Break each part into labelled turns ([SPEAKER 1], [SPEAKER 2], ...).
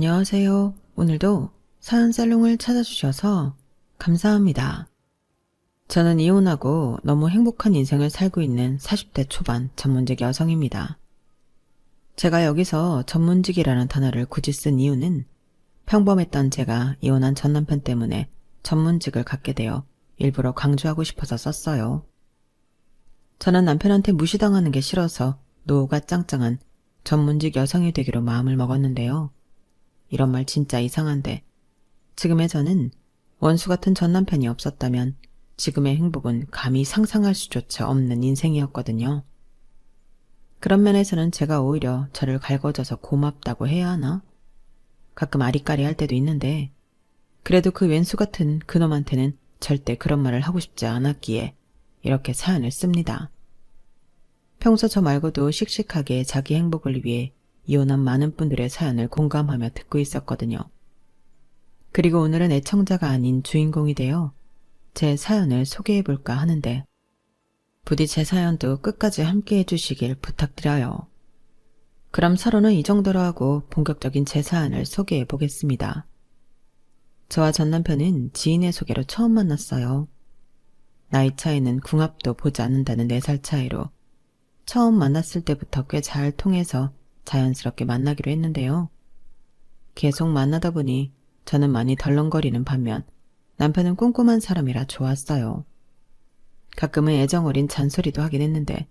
[SPEAKER 1] 안녕하세요. 오늘도 사연살롱을 찾아주셔서 감사합니다. 저는 이혼하고 너무 행복한 인생을 살고 있는 40대 초반 전문직 여성입니다. 제가 여기서 전문직이라는 단어를 굳이 쓴 이유는 평범했던 제가 이혼한 전 남편 때문에 전문직을 갖게 되어 일부러 강조하고 싶어서 썼어요. 저는 남편한테 무시당하는 게 싫어서 노후가 짱짱한 전문직 여성이 되기로 마음을 먹었는데요. 이런 말 진짜 이상한데 지금의 저는 원수 같은 전 남편이 없었다면 지금의 행복은 감히 상상할 수조차 없는 인생이었거든요. 그런 면에서는 제가 오히려 저를 갈궈줘서 고맙다고 해야 하나? 가끔 아리까리할 때도 있는데 그래도 그 왼수 같은 그놈한테는 절대 그런 말을 하고 싶지 않았기에 이렇게 사연을 씁니다. 평소 저 말고도 씩씩하게 자기 행복을 위해 이혼한 많은 분들의 사연을 공감하며 듣고 있었거든요. 그리고 오늘은 애청자가 아닌 주인공이 되어 제 사연을 소개해볼까 하는데 부디 제 사연도 끝까지 함께 해주시길 부탁드려요. 그럼 서로는 이 정도로 하고 본격적인 제 사연을 소개해보겠습니다. 저와 전 남편은 지인의 소개로 처음 만났어요. 나이 차이는 궁합도 보지 않는다는 4살 차이로 처음 만났을 때부터 꽤 잘 통해서 자연스럽게 만나기로 했는데요. 계속 만나다 보니 저는 많이 덜렁거리는 반면 남편은 꼼꼼한 사람이라 좋았어요. 가끔은 애정어린 잔소리도 하긴 했는데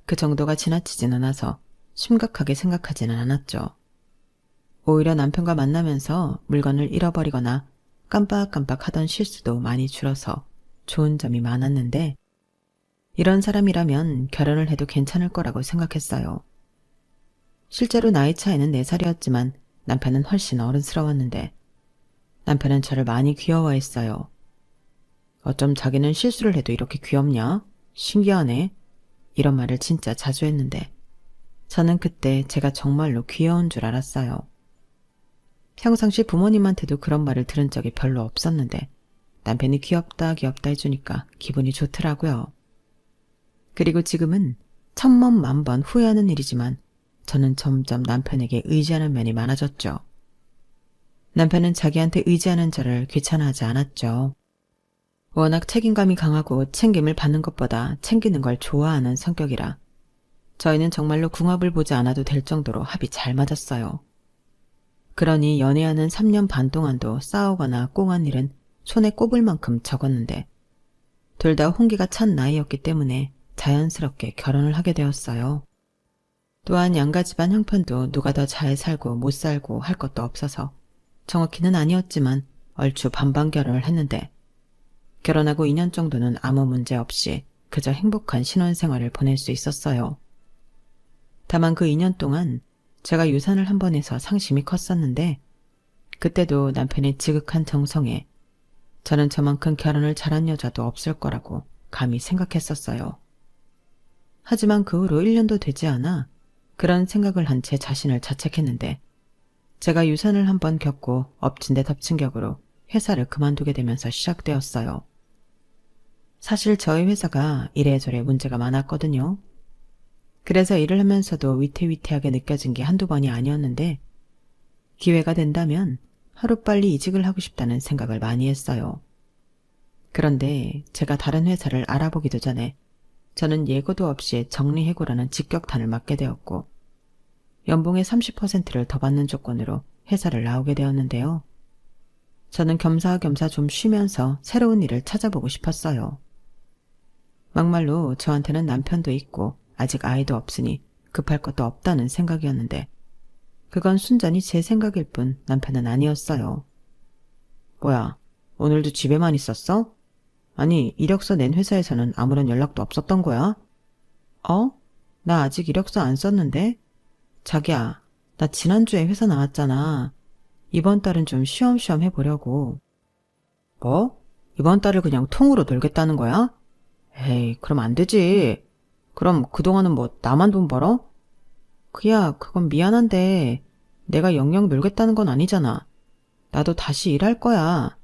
[SPEAKER 1] 그 정도가 지나치진 않아서 심각하게 생각하지는 않았죠. 오히려 남편과 만나면서 물건을 잃어버리거나 깜빡깜빡 하던 실수도 많이 줄어서 좋은 점이 많았는데 이런 사람이라면 결혼을 해도 괜찮을 거라고 생각했어요. 실제로 나이 차이는 4살이었지만 남편은 훨씬 어른스러웠는데 남편은 저를 많이 귀여워했어요. 어쩜 자기는 실수를 해도 이렇게 귀엽냐? 신기하네. 이런 말을 진짜 자주 했는데 저는 그때 제가 정말로 귀여운 줄 알았어요. 평상시 부모님한테도 그런 말을 들은 적이 별로 없었는데 남편이 귀엽다 귀엽다 해주니까 기분이 좋더라고요. 그리고 지금은 천번 만번 후회하는 일이지만 저는 점점 남편에게 의지하는 면이 많아졌죠. 남편은 자기한테 의지하는 저를 귀찮아하지 않았죠. 워낙 책임감이 강하고 챙김을 받는 것보다 챙기는 걸 좋아하는 성격이라 저희는 정말로 궁합을 보지 않아도 될 정도로 합이 잘 맞았어요. 그러니 연애하는 3년 반 동안도 싸우거나 꽁한 일은 손에 꼽을 만큼 적었는데 둘 다 홍기가 찬 나이였기 때문에 자연스럽게 결혼을 하게 되었어요. 또한 양가 집안 형편도 누가 더 잘 살고 못 살고 할 것도 없어서 정확히는 아니었지만 얼추 반반 결혼을 했는데 결혼하고 2년 정도는 아무 문제 없이 그저 행복한 신혼생활을 보낼 수 있었어요. 다만 그 2년 동안 제가 유산을 한 번 해서 상심이 컸었는데 그때도 남편의 지극한 정성에 저는 저만큼 결혼을 잘한 여자도 없을 거라고 감히 생각했었어요. 하지만 그 후로 1년도 되지 않아 그런 생각을 한 제 자신을 자책했는데 제가 유산을 한번 겪고 엎친 데 덮친 격으로 회사를 그만두게 되면서 시작되었어요. 사실 저희 회사가 이래저래 문제가 많았거든요. 그래서 일을 하면서도 위태위태하게 느껴진 게 한두 번이 아니었는데 기회가 된다면 하루빨리 이직을 하고 싶다는 생각을 많이 했어요. 그런데 제가 다른 회사를 알아보기도 전에 저는 예고도 없이 정리해고라는 직격탄을 맞게 되었고 연봉의 30%를 더 받는 조건으로 회사를 나오게 되었는데요. 저는 겸사겸사 좀 쉬면서 새로운 일을 찾아보고 싶었어요. 막말로 저한테는 남편도 있고 아직 아이도 없으니 급할 것도 없다는 생각이었는데 그건 순전히 제 생각일 뿐 남편은 아니었어요. 뭐야, 오늘도 집에만 있었어? 아니, 이력서 낸 회사에서는 아무런 연락도 없었던 거야? 나 아직 이력서 안 썼는데? 자기야, 나 지난주에 회사 나왔잖아. 이번 달은 좀 쉬엄쉬엄 해보려고. 뭐? 이번 달을 그냥 통으로 놀겠다는 거야? 에이, 그럼 안 되지. 그럼 그동안은 뭐 나만 돈 벌어? 그야, 그건 미안한데 내가 영영 놀겠다는 건 아니잖아. 나도 다시 일할 거야.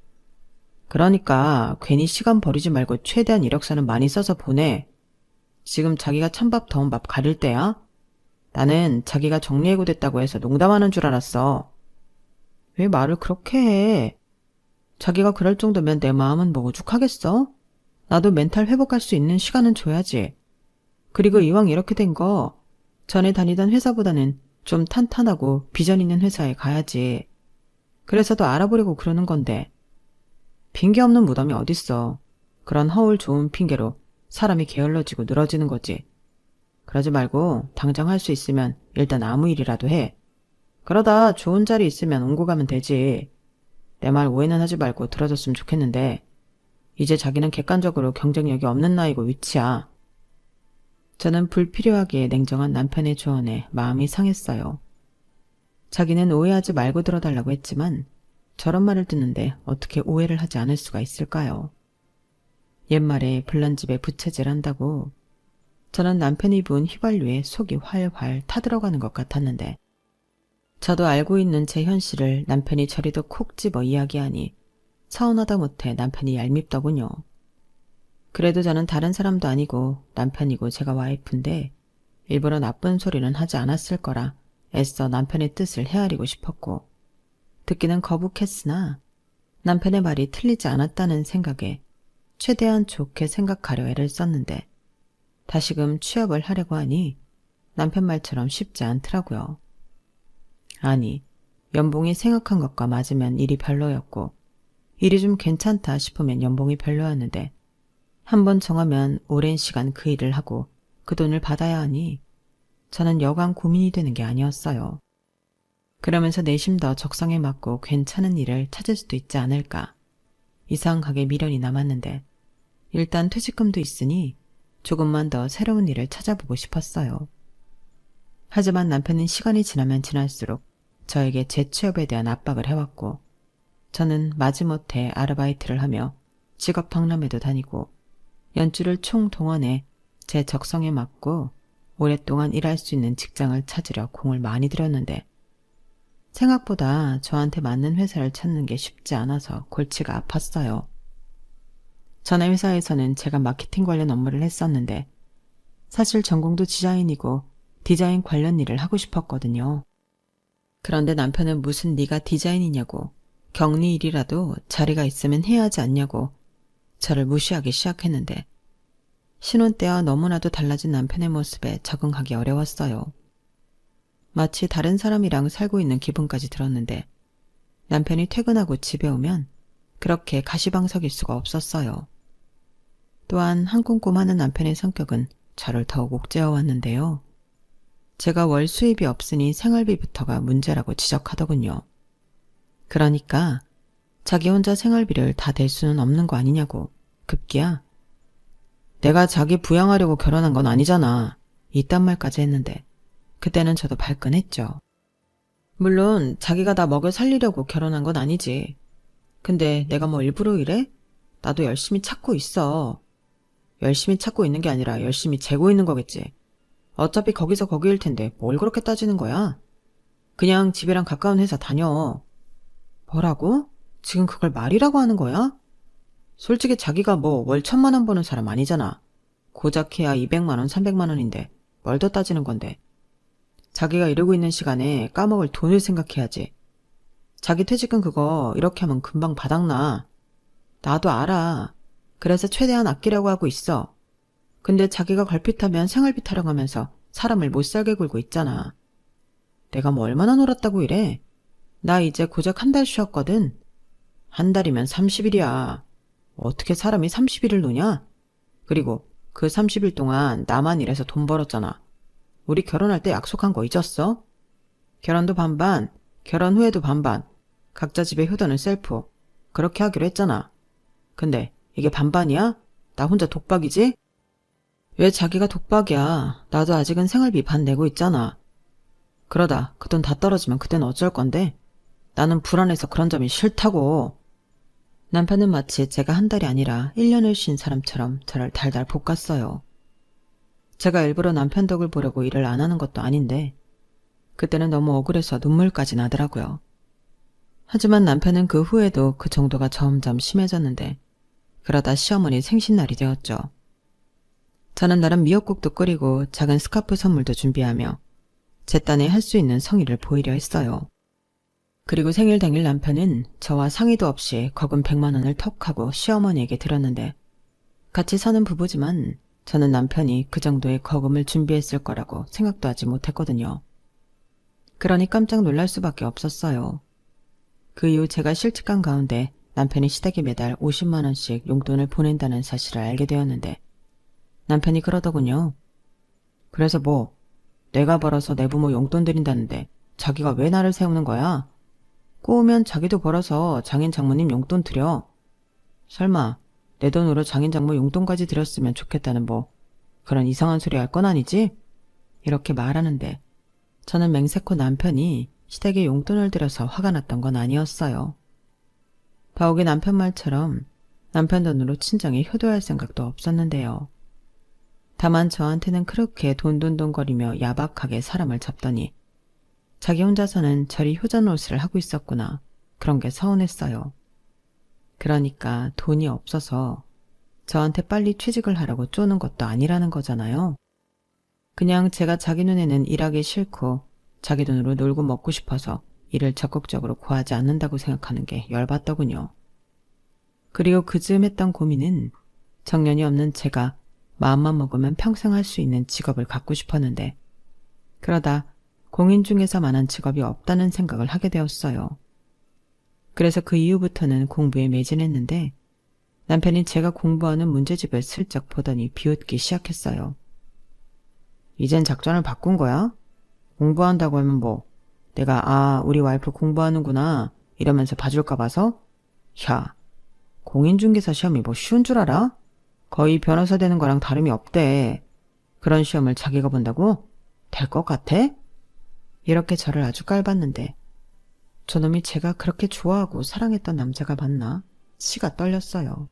[SPEAKER 1] 그러니까 괜히 시간 버리지 말고 최대한 이력서는 많이 써서 보내. 지금 자기가 찬밥 더운 밥 가릴 때야? 나는 자기가 정리해고됐다고 해서 농담하는 줄 알았어. 왜 말을 그렇게 해? 자기가 그럴 정도면 내 마음은 뭐 오죽하겠어? 나도 멘탈 회복할 수 있는 시간은 줘야지. 그리고 이왕 이렇게 된 거 전에 다니던 회사보다는 좀 탄탄하고 비전 있는 회사에 가야지. 그래서도 알아보려고 그러는 건데 핑계 없는 무덤이 어딨어. 그런 허울 좋은 핑계로 사람이 게을러지고 늘어지는 거지. 그러지 말고 당장 할 수 있으면 일단 아무 일이라도 해. 그러다 좋은 자리 있으면 옮고 가면 되지. 내 말 오해는 하지 말고 들어줬으면 좋겠는데 이제 자기는 객관적으로 경쟁력이 없는 나이고 위치야. 저는 불필요하게 냉정한 남편의 조언에 마음이 상했어요. 자기는 오해하지 말고 들어달라고 했지만 저런 말을 듣는데 어떻게 오해를 하지 않을 수가 있을까요? 옛말에 불난집에 부채질한다고 저는 남편이 부은 휘발유에 속이 활활 타들어가는 것 같았는데 저도 알고 있는 제 현실을 남편이 저리도 콕 집어 이야기하니 서운하다 못해 남편이 얄밉더군요. 그래도 저는 다른 사람도 아니고 남편이고 제가 와이프인데 일부러 나쁜 소리는 하지 않았을 거라 애써 남편의 뜻을 헤아리고 싶었고 듣기는 거북했으나 남편의 말이 틀리지 않았다는 생각에 최대한 좋게 생각하려 애를 썼는데 다시금 취업을 하려고 하니 남편 말처럼 쉽지 않더라고요. 아니, 연봉이 생각한 것과 맞으면 일이 별로였고 일이 좀 괜찮다 싶으면 연봉이 별로였는데 한번 정하면 오랜 시간 그 일을 하고 그 돈을 받아야 하니 저는 여간 고민이 되는 게 아니었어요. 그러면서 내심 더 적성에 맞고 괜찮은 일을 찾을 수도 있지 않을까. 이상하게 미련이 남았는데 일단 퇴직금도 있으니 조금만 더 새로운 일을 찾아보고 싶었어요. 하지만 남편은 시간이 지나면 지날수록 저에게 재취업에 대한 압박을 해왔고 저는 마지못해 아르바이트를 하며 직업 박람회도 다니고 연주를 총동원해 제 적성에 맞고 오랫동안 일할 수 있는 직장을 찾으려 공을 많이 들였는데 생각보다 저한테 맞는 회사를 찾는 게 쉽지 않아서 골치가 아팠어요. 전에 회사에서는 제가 마케팅 관련 업무를 했었는데 사실 전공도 디자인이고 디자인 관련 일을 하고 싶었거든요. 그런데 남편은 무슨 네가 디자인이냐고 격리 일이라도 자리가 있으면 해야 하지 않냐고 저를 무시하기 시작했는데 신혼 때와 너무나도 달라진 남편의 모습에 적응하기 어려웠어요. 마치 다른 사람이랑 살고 있는 기분까지 들었는데 남편이 퇴근하고 집에 오면 그렇게 가시방석일 수가 없었어요. 또한 한 꼼꼼하는 남편의 성격은 저를 더욱 옥죄어왔는데요. 제가 월 수입이 없으니 생활비부터가 문제라고 지적하더군요. 그러니까 자기 혼자 생활비를 다 댈 수는 없는 거 아니냐고 급기야 내가 자기 부양하려고 결혼한 건 아니잖아. 이딴 말까지 했는데 그때는 저도 발끈했죠. 물론 자기가 나 먹여 살리려고 결혼한 건 아니지. 근데 내가 뭐 일부러 이래? 나도 열심히 찾고 있어. 열심히 찾고 있는 게 아니라 열심히 재고 있는 거겠지. 어차피 거기서 거기일 텐데 뭘 그렇게 따지는 거야? 그냥 집이랑 가까운 회사 다녀. 뭐라고? 지금 그걸 말이라고 하는 거야? 솔직히 자기가 뭐 월 1,000만 원 버는 사람 아니잖아. 고작 해야 200만 원, 300만 원인데 뭘 더 따지는 건데. 자기가 이러고 있는 시간에 까먹을 돈을 생각해야지. 자기 퇴직금 그거 이렇게 하면 금방 바닥나. 나도 알아. 그래서 최대한 아끼려고 하고 있어. 근데 자기가 걸핏하면 생활비 타령하면서 사람을 못 살게 굴고 있잖아. 내가 뭐 얼마나 놀았다고 이래? 나 이제 고작 한 달 쉬었거든. 한 달이면 30일이야. 어떻게 사람이 30일을 노냐? 그리고 그 30일 동안 나만 일해서 돈 벌었잖아. 우리 결혼할 때 약속한 거 잊었어? 결혼도 반반, 결혼 후에도 반반, 각자 집에 효도는 셀프. 그렇게 하기로 했잖아. 근데 이게 반반이야? 나 혼자 독박이지? 왜 자기가 독박이야? 나도 아직은 생활비 반 내고 있잖아. 그러다 그 돈 다 떨어지면 그때는 어쩔 건데? 나는 불안해서 그런 점이 싫다고. 남편은 마치 제가 한 달이 아니라 1년을 쉰 사람처럼 저를 달달 볶았어요. 제가 일부러 남편 덕을 보려고 일을 안 하는 것도 아닌데 그때는 너무 억울해서 눈물까지 나더라고요. 하지만 남편은 그 후에도 그 정도가 점점 심해졌는데 그러다 시어머니 생신날이 되었죠. 저는 나름 미역국도 끓이고 작은 스카프 선물도 준비하며 제 딴에 할 수 있는 성의를 보이려 했어요. 그리고 생일 당일 남편은 저와 상의도 없이 거금 100만 원을 턱 하고 시어머니에게 드렸는데, 같이 사는 부부지만 저는 남편이 그 정도의 거금을 준비했을 거라고 생각도 하지 못했거든요. 그러니 깜짝 놀랄 수밖에 없었어요. 그 이후 제가 실직한 가운데 남편이 시댁에 매달 50만 원씩 용돈을 보낸다는 사실을 알게 되었는데, 남편이 그러더군요. 그래서 뭐, 내가 벌어서 내 부모 용돈 드린다는데 자기가 왜 나를 세우는 거야? 꼬우면 자기도 벌어서 장인 장모님 용돈 드려. 설마 내 돈으로 장인 장모 용돈까지 드렸으면 좋겠다는 뭐 그런 이상한 소리 할 건 아니지? 이렇게 말하는데, 저는 맹세코 남편이 시댁에 용돈을 들여서 화가 났던 건 아니었어요. 더욱이 남편 말처럼 남편 돈으로 친정에 효도할 생각도 없었는데요. 다만 저한테는 그렇게 돈돈돈거리며 야박하게 사람을 잡더니 자기 혼자서는 저리 효자노릇을 하고 있었구나, 그런 게 서운했어요. 그러니까 돈이 없어서 저한테 빨리 취직을 하라고 쪼는 것도 아니라는 거잖아요. 그냥 제가 자기 눈에는 일하기 싫고 자기 돈으로 놀고 먹고 싶어서 일을 적극적으로 구하지 않는다고 생각하는 게 열받더군요. 그리고 그즈음 했던 고민은 정년이 없는 제가 마음만 먹으면 평생 할 수 있는 직업을 갖고 싶었는데, 그러다 공인중개사만한 직업이 없다는 생각을 하게 되었어요. 그래서 그 이후부터는 공부에 매진했는데, 남편이 제가 공부하는 문제집을 슬쩍 보더니 비웃기 시작했어요. 이젠 작전을 바꾼 거야? 공부한다고 하면 뭐 내가 우리 와이프 공부하는구나 이러면서 봐줄까 봐서? 야, 공인중개사 시험이 뭐 쉬운 줄 알아? 거의 변호사 되는 거랑 다름이 없대. 그런 시험을 자기가 본다고? 될 것 같아? 이렇게 저를 아주 깔봤는데, 저놈이 제가 그렇게 좋아하고 사랑했던 남자가 맞나? 치가 떨렸어요.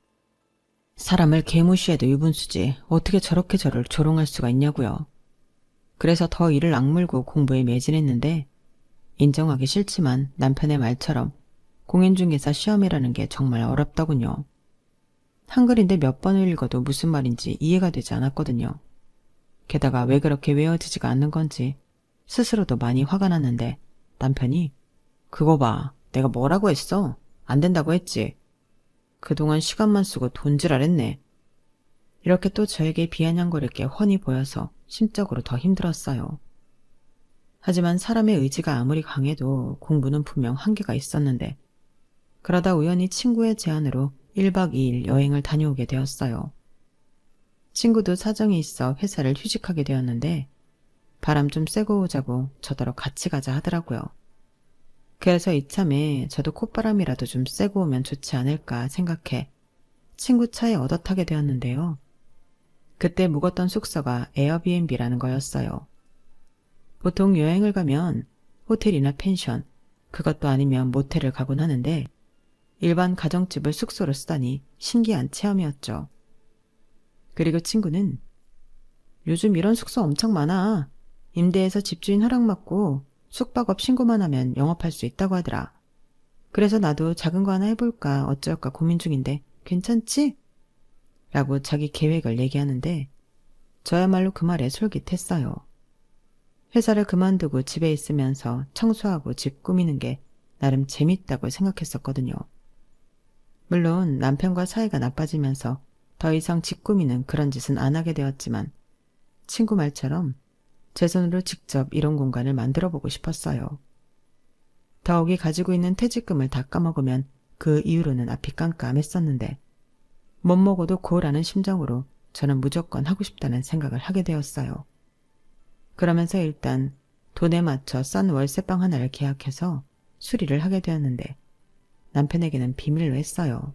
[SPEAKER 1] 사람을 개무시해도 유분수지 어떻게 저렇게 저를 조롱할 수가 있냐고요. 그래서 더 이를 악물고 공부에 매진했는데, 인정하기 싫지만 남편의 말처럼 공인중개사 시험이라는 게 정말 어렵더군요. 한글인데 몇 번을 읽어도 무슨 말인지 이해가 되지 않았거든요. 게다가 왜 그렇게 외워지지가 않는 건지 스스로도 많이 화가 났는데, 남편이 그거 봐, 내가 뭐라고 했어? 안 된다고 했지. 그동안 시간만 쓰고 돈질하랬네. 이렇게 또 저에게 비아냥거릴 게 훤히 보여서 심적으로 더 힘들었어요. 하지만 사람의 의지가 아무리 강해도 공부는 분명 한계가 있었는데, 그러다 우연히 친구의 제안으로 1박 2일 여행을 다녀오게 되었어요. 친구도 사정이 있어 회사를 휴직하게 되었는데, 바람 좀 쐬고 오자고 저더러 같이 가자 하더라고요. 그래서 이참에 저도 콧바람이라도 좀 쐬고 오면 좋지 않을까 생각해 친구 차에 얻어 타게 되었는데요. 그때 묵었던 숙소가 에어비앤비라는 거였어요. 보통 여행을 가면 호텔이나 펜션, 그것도 아니면 모텔을 가곤 하는데, 일반 가정집을 숙소로 쓰다니 신기한 체험이었죠. 그리고 친구는 요즘 이런 숙소 엄청 많아. 임대해서 집주인 허락받고 숙박업 신고만 하면 영업할 수 있다고 하더라. 그래서 나도 작은 거 하나 해볼까 어쩔까 고민 중인데 괜찮지? 라고 자기 계획을 얘기하는데, 저야말로 그 말에 솔깃했어요. 회사를 그만두고 집에 있으면서 청소하고 집 꾸미는 게 나름 재밌다고 생각했었거든요. 물론 남편과 사이가 나빠지면서 더 이상 집 꾸미는 그런 짓은 안 하게 되었지만, 친구 말처럼 제 손으로 직접 이런 공간을 만들어 보고 싶었어요. 더욱이 가지고 있는 퇴직금을 다 까먹으면 그 이후로는 앞이 깜깜했었는데, 못 먹어도 고라는 심정으로 저는 무조건 하고 싶다는 생각을 하게 되었어요. 그러면서 일단 돈에 맞춰 싼 월세방 하나를 계약해서 수리를 하게 되었는데, 남편에게는 비밀로 했어요.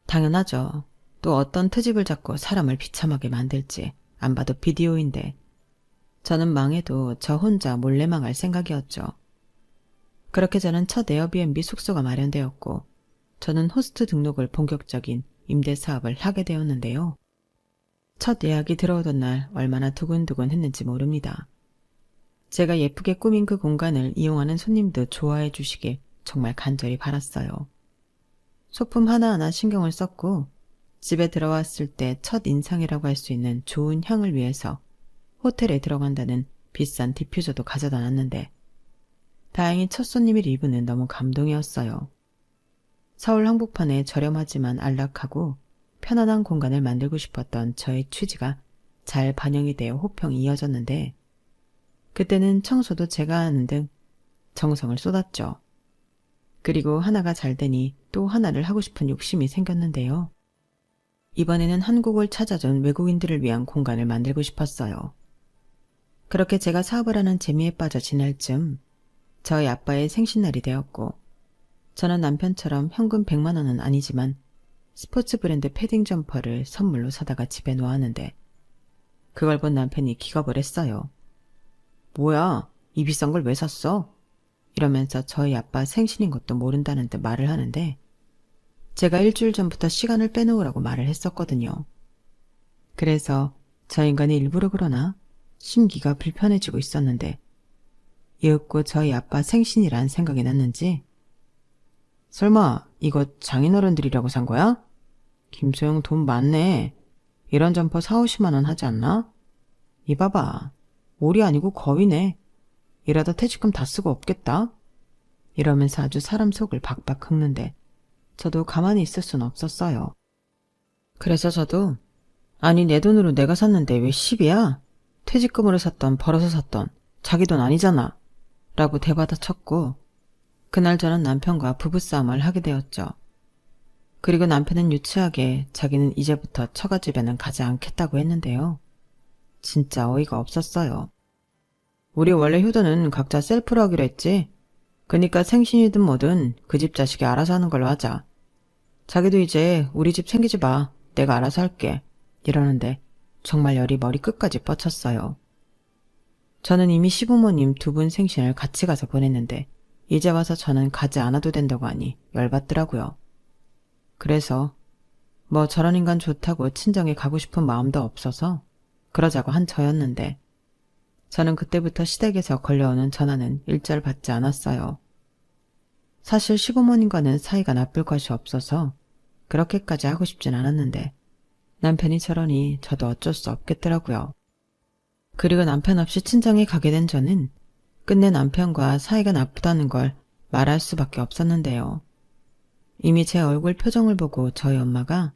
[SPEAKER 1] 당연하죠. 또 어떤 트집을 잡고 사람을 비참하게 만들지 안 봐도 비디오인데, 저는 망해도 저 혼자 몰래 망할 생각이었죠. 그렇게 저는 첫 에어비앤비 숙소가 마련되었고, 저는 호스트 등록을 본격적인 임대 사업을 하게 되었는데요. 첫 예약이 들어오던 날 얼마나 두근두근 했는지 모릅니다. 제가 예쁘게 꾸민 그 공간을 이용하는 손님도 좋아해 주시길 정말 간절히 바랐어요. 소품 하나하나 신경을 썼고, 집에 들어왔을 때 첫 인상이라고 할 수 있는 좋은 향을 위해서 호텔에 들어간다는 비싼 디퓨저도 가져다 놨는데, 다행히 첫 손님이 리브는 너무 감동이었어요. 서울 한복판에 저렴하지만 안락하고 편안한 공간을 만들고 싶었던 저의 취지가 잘 반영이 되어 호평이 이어졌는데 그때는 청소도 제가 하는 등 정성을 쏟았죠. 그리고 하나가 잘 되니 또 하나를 하고 싶은 욕심이 생겼는데요. 이번에는 한국을 찾아준 외국인들을 위한 공간을 만들고 싶었어요. 그렇게 제가 사업을 하는 재미에 빠져 지날 즈음 저희 아빠의 생신날이 되었고 저는 남편처럼 현금 100만 원은 아니지만 스포츠 브랜드 패딩 점퍼를 선물로 사다가 집에 놓았는데 그걸 본 남편이 기겁을 했어요. 뭐야, 이 비싼 걸 왜 샀어? 이러면서 저희 아빠 생신인 것도 모른다는 듯 말을 하는데 제가 일주일 전부터 시간을 빼놓으라고 말을 했었거든요. 그래서 저 인간이 일부러 그러나 심기가 불편해지고 있었는데 이윽고 저희 아빠 생신이란 생각이 났는지 설마 이거 장인어른들이라고 산 거야? 김소영 돈 많네. 이런 점퍼 4, 50만 원 하지 않나? 이봐봐. 올이 아니고 거위네. 이러다 퇴직금 다 쓰고 없겠다. 이러면서 아주 사람 속을 박박 긁는데 저도 가만히 있을 순 없었어요. 그래서 저도 아니 내 돈으로 내가 샀는데 왜 10이야? 퇴직금으로 샀던 벌어서 샀던 자기 돈 아니잖아. 라고 대받아쳤고 그날 저는 남편과 부부싸움을 하게 되었죠. 그리고 남편은 유치하게 자기는 이제부터 처가집에는 가지 않겠다고 했는데요. 진짜 어이가 없었어요. 우리 원래 효도는 각자 셀프로 하기로 했지. 그니까 생신이든 뭐든 그 집 자식이 알아서 하는 걸로 하자. 자기도 이제 우리 집 챙기지 마. 내가 알아서 할게. 이러는데 정말 열이 머리 끝까지 뻗쳤어요. 저는 이미 시부모님 2분 생신을 같이 가서 보냈는데 이제 와서 저는 가지 않아도 된다고 하니 열받더라고요. 그래서 뭐 저런 인간 좋다고 친정에 가고 싶은 마음도 없어서 그러자고 한 저였는데 저는 그때부터 시댁에서 걸려오는 전화는 일절 받지 않았어요. 사실 시부모님과는 사이가 나쁠 것이 없어서 그렇게까지 하고 싶진 않았는데 남편이 저러니 저도 어쩔 수 없겠더라고요. 그리고 남편 없이 친정에 가게 된 저는 끝내 남편과 사이가 나쁘다는 걸 말할 수밖에 없었는데요. 이미 제 얼굴 표정을 보고 저희 엄마가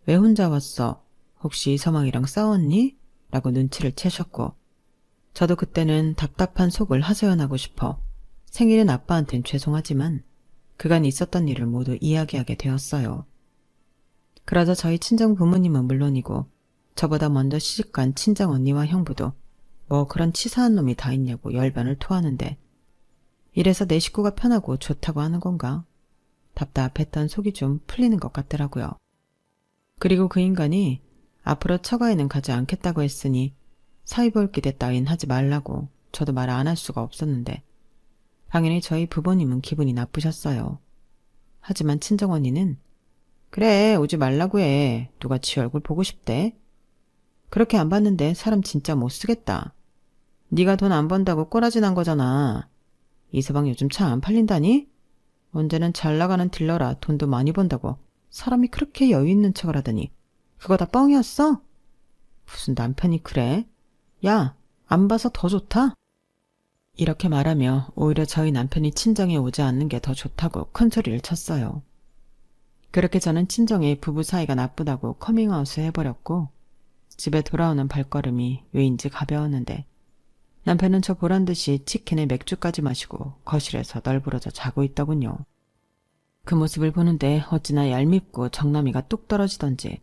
[SPEAKER 1] 왜 혼자 왔어? 혹시 이서방이랑 싸웠니? 라고 눈치를 채셨고 저도 그때는 답답한 속을 하소연하고 싶어 생일은 아빠한텐 죄송하지만 그간 있었던 일을 모두 이야기하게 되었어요. 그러자 저희 친정 부모님은 물론이고 저보다 먼저 시집간 친정 언니와 형부도 뭐 그런 치사한 놈이 다 있냐고 열변을 토하는데 이래서 내 식구가 편하고 좋다고 하는 건가? 답답했던 속이 좀 풀리는 것 같더라고요. 그리고 그 인간이 앞으로 처가에는 가지 않겠다고 했으니 사위볼기대 따윈 하지 말라고 저도 말 안 할 수가 없었는데 당연히 저희 부모님은 기분이 나쁘셨어요. 하지만 친정 언니는 그래 오지 말라고 해. 누가 지 얼굴 보고 싶대? 그렇게 안 봤는데 사람 진짜 못 쓰겠다. 네가 돈 안 번다고 꼬라지 난 거잖아. 이서방 요즘 차 안 팔린다니? 언제는 잘 나가는 딜러라 돈도 많이 번다고 사람이 그렇게 여유 있는 척을 하더니 그거 다 뻥이었어? 무슨 남편이 그래? 야, 안 봐서 더 좋다? 이렇게 말하며 오히려 저희 남편이 친정에 오지 않는 게 더 좋다고 큰소리를 쳤어요. 그렇게 저는 친정에 부부 사이가 나쁘다고 커밍아웃을 해버렸고 집에 돌아오는 발걸음이 왜인지 가벼웠는데 남편은 저 보란듯이 치킨에 맥주까지 마시고 거실에서 널브러져 자고 있더군요. 그 모습을 보는데 어찌나 얄밉고 정남이가 뚝 떨어지던지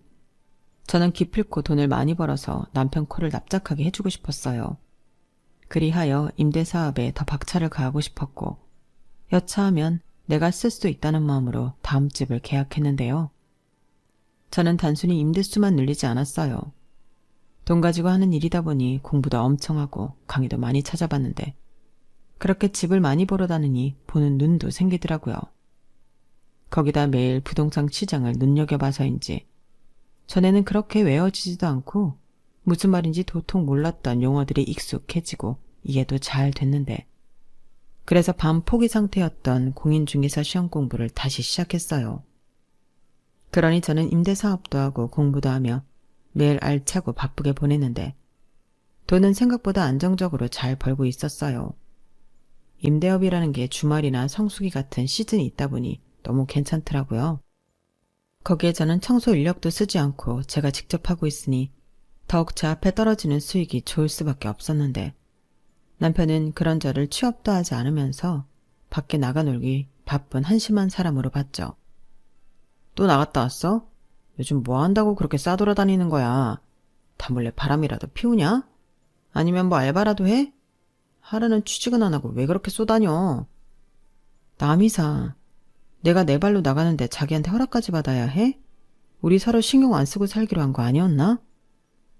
[SPEAKER 1] 저는 기필코 돈을 많이 벌어서 남편 코를 납작하게 해주고 싶었어요. 그리하여 임대사업에 더 박차를 가하고 싶었고 여차하면 내가 쓸 수 있다는 마음으로 다음 집을 계약했는데요. 저는 단순히 임대수만 늘리지 않았어요. 돈 가지고 하는 일이다 보니 공부도 엄청 하고 강의도 많이 찾아봤는데 그렇게 집을 많이 보러 다니니 보는 눈도 생기더라고요. 거기다 매일 부동산 시장을 눈여겨봐서인지 전에는 그렇게 외워지지도 않고 무슨 말인지 도통 몰랐던 용어들이 익숙해지고 이해도 잘 됐는데 그래서 밤 포기 상태였던 공인중개사 시험 공부를 다시 시작했어요. 그러니 저는 임대사업도 하고 공부도 하며 매일 알차고 바쁘게 보냈는데 돈은 생각보다 안정적으로 잘 벌고 있었어요. 임대업이라는 게 주말이나 성수기 같은 시즌이 있다 보니 너무 괜찮더라고요. 거기에 저는 청소 인력도 쓰지 않고 제가 직접 하고 있으니 더욱 제 앞에 떨어지는 수익이 좋을 수밖에 없었는데 남편은 그런 저를 취업도 하지 않으면서 밖에 나가 놀기 바쁜 한심한 사람으로 봤죠. 또 나갔다 왔어? 요즘 뭐 한다고 그렇게 싸돌아다니는 거야? 다 몰래 바람이라도 피우냐? 아니면 뭐 알바라도 해? 하루는 취직은 안 하고 왜 그렇게 쏘다녀? 남이사, 내가 내 발로 나가는데 자기한테 허락까지 받아야 해? 우리 서로 신경 안 쓰고 살기로 한 거 아니었나?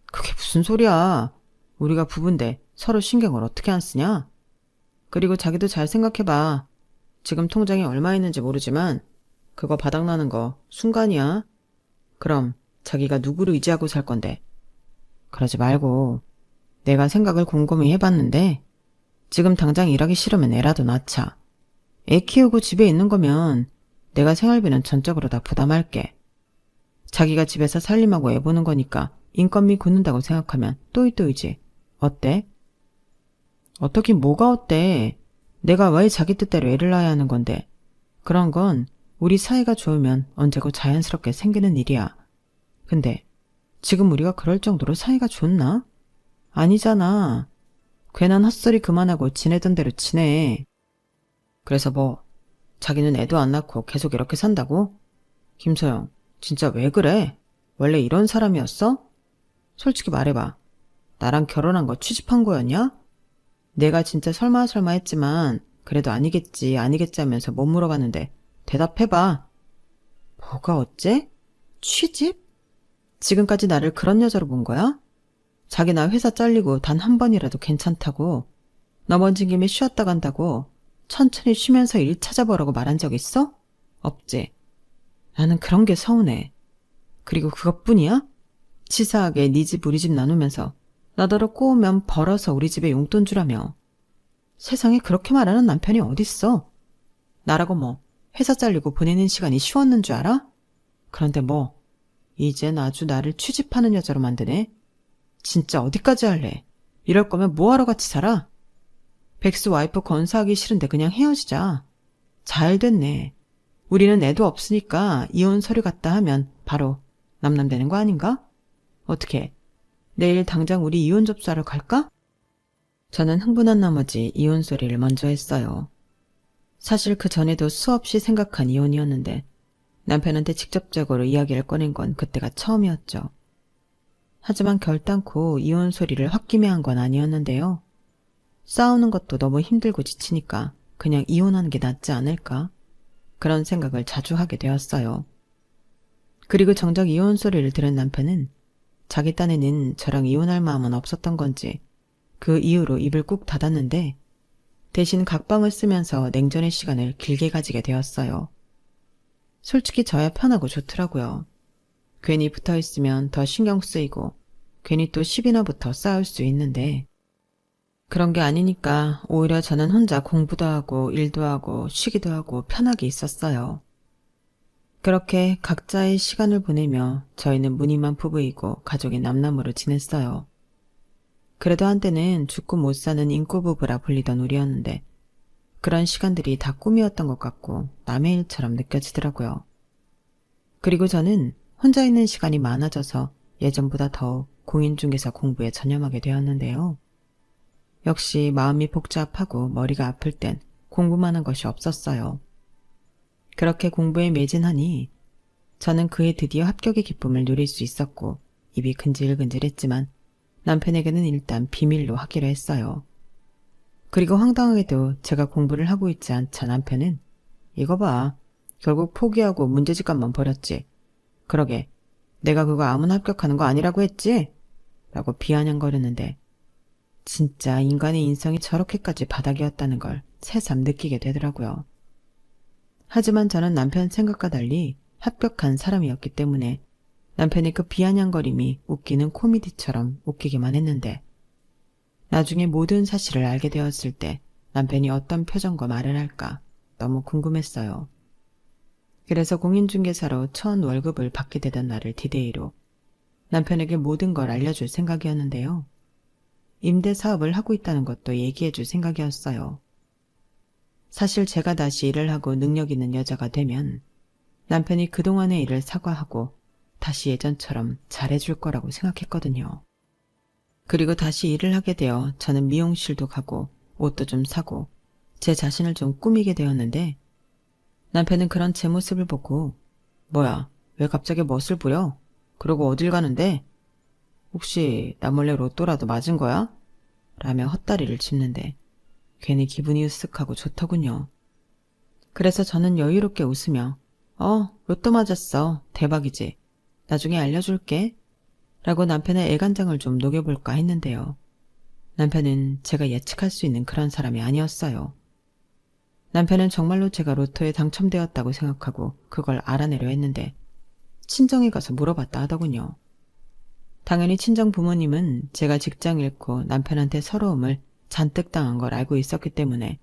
[SPEAKER 1] 그게 무슨 소리야. 우리가 부부인데 서로 신경을 어떻게 안 쓰냐? 그리고 자기도 잘 생각해봐. 지금 통장에 얼마 있는지 모르지만 그거 바닥나는 거 순간이야. 그럼 자기가 누구를 의지하고 살 건데. 그러지 말고 내가 생각을 곰곰이 해봤는데 지금 당장 일하기 싫으면 애라도 낳자. 애 키우고 집에 있는 거면 내가 생활비는 전적으로 다 부담할게. 자기가 집에서 살림하고 애 보는 거니까 인건비 굳는다고 생각하면 또이또이지. 어때? 어떻긴 뭐가 어때? 내가 왜 자기 뜻대로 애를 낳아야 하는 건데. 그런 건 우리 사이가 좋으면 언제고 자연스럽게 생기는 일이야. 근데 지금 우리가 그럴 정도로 사이가 좋나? 아니잖아. 괜한 헛소리 그만하고 지내던 대로 지내. 그래서 뭐 자기는 애도 안 낳고 계속 이렇게 산다고? 김소영, 진짜 왜 그래? 원래 이런 사람이었어? 솔직히 말해봐. 나랑 결혼한 거 취집한 거였냐? 내가 진짜 설마 했지만 그래도 아니겠지 하면서 못 물어봤는데 대답해봐. 뭐가 어째? 취집? 지금까지 나를 그런 여자로 본 거야? 자기 나 회사 잘리고 단 한 번이라도 괜찮다고 넘어진 김에 쉬었다 간다고 천천히 쉬면서 일 찾아보라고 말한 적 있어? 없지. 나는 그런 게 서운해. 그리고 그것뿐이야? 치사하게 네 집 우리 집 나누면서 나더러 꼬우면 벌어서 우리 집에 용돈 주라며. 세상에 그렇게 말하는 남편이 어딨어? 나라고 뭐 회사 잘리고 보내는 시간이 쉬웠는 줄 알아? 그런데 뭐 이젠 아주 나를 취집하는 여자로 만드네. 진짜 어디까지 할래? 이럴 거면 뭐하러 같이 살아? 백수 와이프 건사하기 싫은데 그냥 헤어지자. 잘 됐네. 우리는 애도 없으니까 이혼 서류 갖다 하면 바로 남남되는 거 아닌가? 어떻게 내일 당장 우리 이혼 접수하러 갈까? 저는 흥분한 나머지 이혼 소리를 먼저 했어요. 사실 그 전에도 수없이 생각한 이혼이었는데 남편한테 직접적으로 이야기를 꺼낸 건 그때가 처음이었죠. 하지만 결단코 이혼 소리를 홧김에 한 건 아니었는데요. 싸우는 것도 너무 힘들고 지치니까 그냥 이혼하는 게 낫지 않을까? 그런 생각을 자주 하게 되었어요. 그리고 정작 이혼 소리를 들은 남편은 자기 딴에는 저랑 이혼할 마음은 없었던 건지 그 이후로 입을 꾹 닫았는데 대신 각방을 쓰면서 냉전의 시간을 길게 가지게 되었어요. 솔직히 저야 편하고 좋더라고요. 괜히 붙어있으면 더 신경 쓰이고 괜히 또 10이나 붙어 싸울 수 있는데 그런 게 아니니까 오히려 저는 혼자 공부도 하고 일도 하고 쉬기도 하고 편하게 있었어요. 그렇게 각자의 시간을 보내며 저희는 무늬만 부부이고 가족이 남남으로 지냈어요. 그래도 한때는 죽고 못 사는 인꼬부부라 불리던 우리였는데 그런 시간들이 다 꿈이었던 것 같고 남의 일처럼 느껴지더라고요. 그리고 저는 혼자 있는 시간이 많아져서 예전보다 더욱 공인중개사 공부에 전념하게 되었는데요. 역시 마음이 복잡하고 머리가 아플 땐 공부만 한 것이 없었어요. 그렇게 공부에 매진하니 저는 그의 드디어 합격의 기쁨을 누릴 수 있었고 입이 근질근질했지만 남편에게는 일단 비밀로 하기로 했어요. 그리고 황당하게도 제가 공부를 하고 있지 않자 남편은 이거 봐. 결국 포기하고 문제집값만 버렸지. 그러게 내가 그거 아무나 합격하는 거 아니라고 했지? 라고 비아냥거리는데 진짜 인간의 인성이 저렇게까지 바닥이었다는 걸 새삼 느끼게 되더라고요. 하지만 저는 남편 생각과 달리 합격한 사람이었기 때문에 남편의 그 비아냥거림이 웃기는 코미디처럼 웃기기만 했는데 나중에 모든 사실을 알게 되었을 때 남편이 어떤 표정과 말을 할까 너무 궁금했어요. 그래서 공인중개사로 첫 월급을 받게 되던 날을 디데이로 남편에게 모든 걸 알려줄 생각이었는데요. 임대사업을 하고 있다는 것도 얘기해줄 생각이었어요. 사실 제가 다시 일을 하고 능력 있는 여자가 되면 남편이 그동안의 일을 사과하고 다시 예전처럼 잘해줄 거라고 생각했거든요. 그리고 다시 일을 하게 되어 저는 미용실도 가고 옷도 좀 사고 제 자신을 좀 꾸미게 되었는데 남편은 그런 제 모습을 보고 뭐야, 왜 갑자기 멋을 부려? 그러고 어딜 가는데? 혹시 나 몰래 로또라도 맞은 거야? 라며 헛다리를 짚는데 괜히 기분이 으쓱하고 좋더군요. 그래서 저는 여유롭게 웃으며 로또 맞았어. 대박이지. 나중에 알려줄게. 라고 남편의 애간장을 좀 녹여볼까 했는데요. 남편은 제가 예측할 수 있는 그런 사람이 아니었어요. 남편은 정말로 제가 로또에 당첨되었다고 생각하고 그걸 알아내려 했는데 친정에 가서 물어봤다 하더군요. 당연히 친정 부모님은 제가 직장 잃고 남편한테 서러움을 잔뜩 당한 걸 알고 있었기 때문에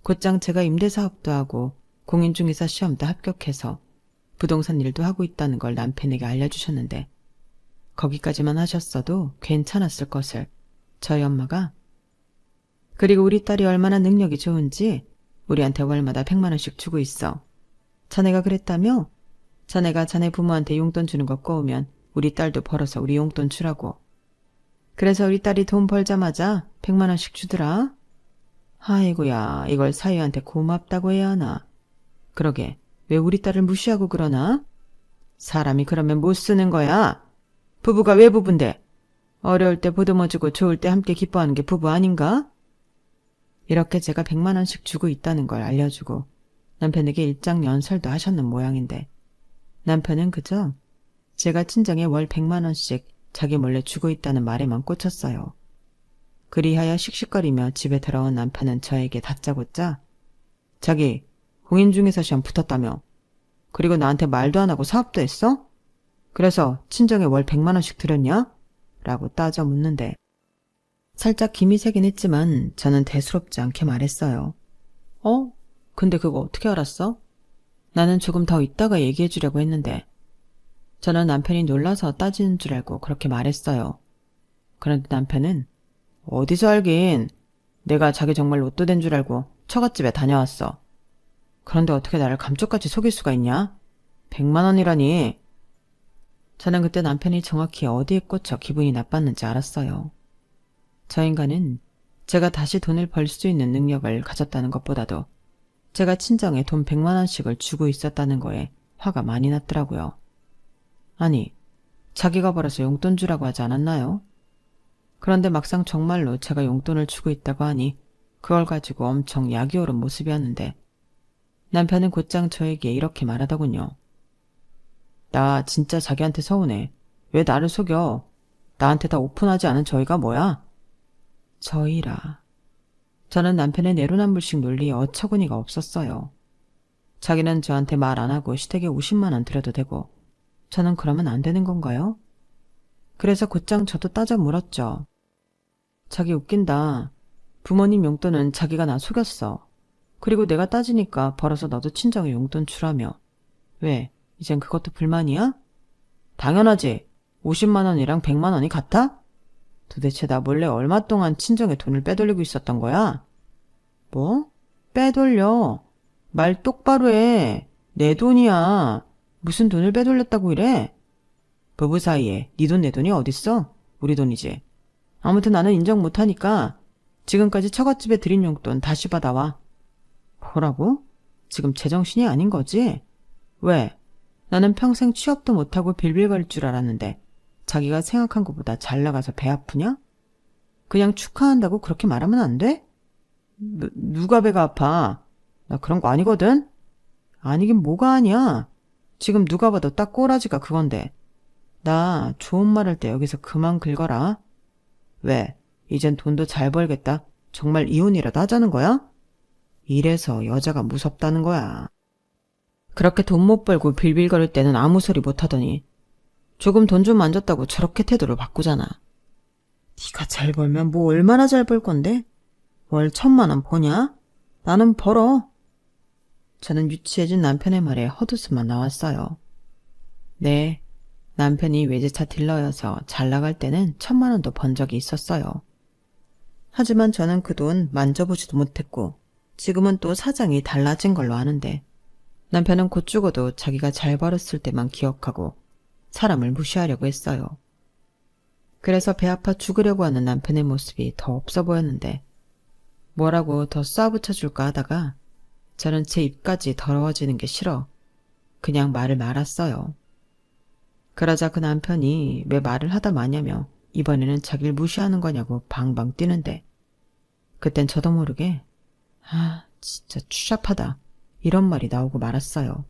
[SPEAKER 1] 곧장 제가 임대사업도 하고 공인중개사 시험도 합격해서 부동산 일도 하고 있다는 걸 남편에게 알려주셨는데 거기까지만 하셨어도 괜찮았을 것을 저희 엄마가 그리고 우리 딸이 얼마나 능력이 좋은지 우리한테 월마다 100만 원씩 주고 있어. 자네가 그랬다며? 자네가 자네 부모한테 용돈 주는 거 꼬우면 우리 딸도 벌어서 우리 용돈 주라고. 그래서 우리 딸이 돈 벌자마자 100만 원씩 주더라. 아이고야, 이걸 사위한테 고맙다고 해야 하나. 그러게, 왜 우리 딸을 무시하고 그러나? 사람이 그러면 못 쓰는 거야. 부부가 왜 부부인데? 어려울 때 보듬어주고 좋을 때 함께 기뻐하는 게 부부 아닌가? 이렇게 제가 100만 원씩 주고 있다는 걸 알려주고 남편에게 일장 연설도 하셨는 모양인데 남편은 그저 제가 친정에 월 100만 원씩 자기 몰래 주고 있다는 말에만 꽂혔어요. 그리하여 씩씩거리며 집에 들어온 남편은 저에게 다짜고짜 자기 공인중개사 시험 붙었다며. 그리고 나한테 말도 안 하고 사업도 했어? 그래서 친정에 월 100만 원씩 들였냐? 라고 따져 묻는데 살짝 김이 새긴 했지만 저는 대수롭지 않게 말했어요. 근데 그거 어떻게 알았어? 나는 조금 더 있다가 얘기해 주려고 했는데 저는 남편이 놀라서 따지는 줄 알고 그렇게 말했어요. 그런데 남편은 어디서 알긴 내가 자기 정말 로또 된 줄 알고 처갓집에 다녀왔어. 그런데 어떻게 나를 감쪽같이 속일 수가 있냐? 100만 원이라니. 저는 그때 남편이 정확히 어디에 꽂혀 기분이 나빴는지 알았어요. 저 인간은 제가 다시 돈을 벌 수 있는 능력을 가졌다는 것보다도 제가 친정에 돈 100만 원씩을 주고 있었다는 거에 화가 많이 났더라고요. 아니, 자기가 벌어서 용돈 주라고 하지 않았나요? 그런데 막상 정말로 제가 용돈을 주고 있다고 하니 그걸 가지고 엄청 약이 오른 모습이었는데 남편은 곧장 저에게 이렇게 말하더군요. 나 진짜 자기한테 서운해. 왜 나를 속여? 나한테 다 오픈하지 않은 저희가 뭐야? 저희라. 저는 남편의 내로남불식 논리에 어처구니가 없었어요. 자기는 저한테 말 안 하고 시댁에 50만 원 드려도 되고 저는 그러면 안 되는 건가요? 그래서 곧장 저도 따져 물었죠. 자기 웃긴다. 부모님 용돈은 자기가 나 속였어. 그리고 내가 따지니까 벌어서 너도 친정에 용돈 주라며. 왜? 이젠 그것도 불만이야? 당연하지. 50만 원이랑 100만 원이 같아? 도대체 나 몰래 얼마 동안 친정에 돈을 빼돌리고 있었던 거야? 뭐? 빼돌려. 말 똑바로 해. 내 돈이야. 무슨 돈을 빼돌렸다고 이래? 부부 사이에 네 돈 내 돈이 어딨어? 우리 돈이지. 아무튼 나는 인정 못하니까 지금까지 처갓집에 드린 용돈 다시 받아와. 뭐라고? 지금 제정신이 아닌 거지? 왜? 나는 평생 취업도 못하고 빌빌거릴 줄 알았는데 자기가 생각한 것보다 잘 나가서 배 아프냐? 그냥 축하한다고 그렇게 말하면 안 돼? 누가 배가 아파? 나 그런 거 아니거든? 아니긴 뭐가 아니야. 지금 누가 봐도 딱 꼬라지가 그건데. 나 좋은 말 할 때 여기서 그만 긁어라. 왜? 이젠 돈도 잘 벌겠다. 정말 이혼이라도 하자는 거야? 이래서 여자가 무섭다는 거야. 그렇게 돈 못 벌고 빌빌거릴 때는 아무 소리 못 하더니 조금 돈 좀 만졌다고 저렇게 태도를 바꾸잖아. 네가 잘 벌면 뭐 얼마나 잘 벌 건데? 월 1,000만 원 버냐? 나는 벌어. 저는 유치해진 남편의 말에 헛웃음만 나왔어요. 네, 남편이 외제차 딜러여서 잘 나갈 때는 1,000만 원도 번 적이 있었어요. 하지만 저는 그 돈 만져보지도 못했고 지금은 또 사장이 달라진 걸로 아는데 남편은 곧 죽어도 자기가 잘 벌었을 때만 기억하고 사람을 무시하려고 했어요. 그래서 배 아파 죽으려고 하는 남편의 모습이 더 없어 보였는데 뭐라고 더 쏴붙여줄까 하다가 저는 제 입까지 더러워지는 게 싫어 그냥 말을 말았어요. 그러자 그 남편이 왜 말을 하다 마냐며 이번에는 자기를 무시하는 거냐고 방방 뛰는데 그땐 저도 모르게 진짜 추잡하다 이런 말이 나오고 말았어요.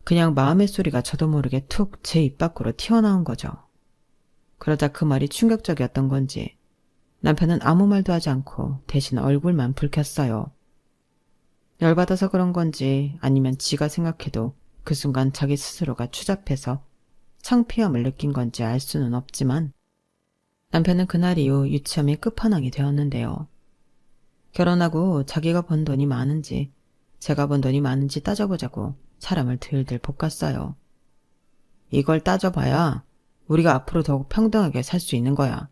[SPEAKER 1] 그냥 마음의 소리가 저도 모르게 툭 제 입 밖으로 튀어나온 거죠. 그러자 그 말이 충격적이었던 건지 남편은 아무 말도 하지 않고 대신 얼굴만 붉혔어요. 열받아서 그런 건지 아니면 지가 생각해도 그 순간 자기 스스로가 추잡해서 창피함을 느낀 건지 알 수는 없지만 남편은 그날 이후 유치함의 끝판왕이 되었는데요. 결혼하고 자기가 번 돈이 많은지 제가 번 돈이 많은지 따져보자고 사람을 들들 볶았어요. 이걸 따져봐야 우리가 앞으로 더욱 평등하게 살 수 있는 거야.